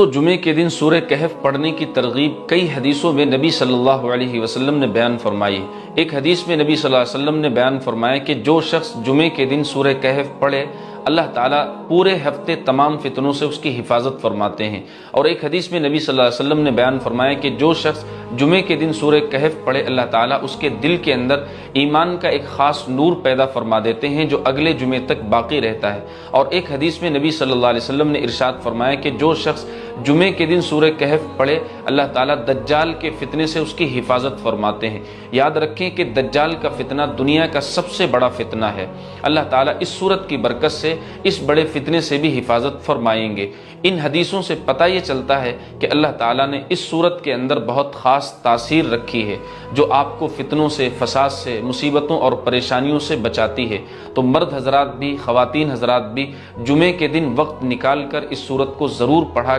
دوستو، جمعے کے دن سورہ کہف پڑھنے کی ترغیب کئی حدیثوں میں نبی صلی اللہ علیہ وسلم نے بیان فرمائی۔ ایک حدیث میں نبی صلی اللہ علیہ وسلم نے بیان فرمایا کہ جو شخص جمعے کے دن سورہ کہف پڑھے، اللہ تعالیٰ پورے ہفتے تمام فتنوں سے اس کی حفاظت فرماتے ہیں۔ اور ایک حدیث میں نبی صلی اللہ علیہ وسلم نے بیان فرمایا کہ جو شخص جمعے کے دن سورہ کہف پڑھے، اللہ تعالیٰ اس کے دل کے اندر ایمان کا ایک خاص نور پیدا فرما دیتے ہیں جو اگلے جمعے تک باقی رہتا ہے۔ اور ایک حدیث میں نبی صلی اللہ علیہ وسلم نے ارشاد فرمایا کہ جو شخص جمعے کے دن سورہ کہف پڑھے، اللہ تعالیٰ دجال کے فتنے سے اس کی حفاظت فرماتے ہیں۔ یاد رکھیں کہ دجال کا فتنہ دنیا کا سب سے بڑا فتنہ ہے۔ اللہ تعالیٰ اس سورت کی برکت سے اس بڑے فتنے سے بھی حفاظت فرمائیں گے۔ ان حدیثوں سے پتہ یہ چلتا ہے کہ اللہ تعالیٰ نے اس سورت کے اندر بہت خاص تاثیر رکھی ہے جو آپ کو فتنوں سے، فساد سے، مصیبتوں اور پریشانیوں سے بچاتی ہے۔ تو مرد حضرات بھی، خواتین حضرات بھی جمعے کے دن وقت نکال کر اس سورت کو ضرور پڑھا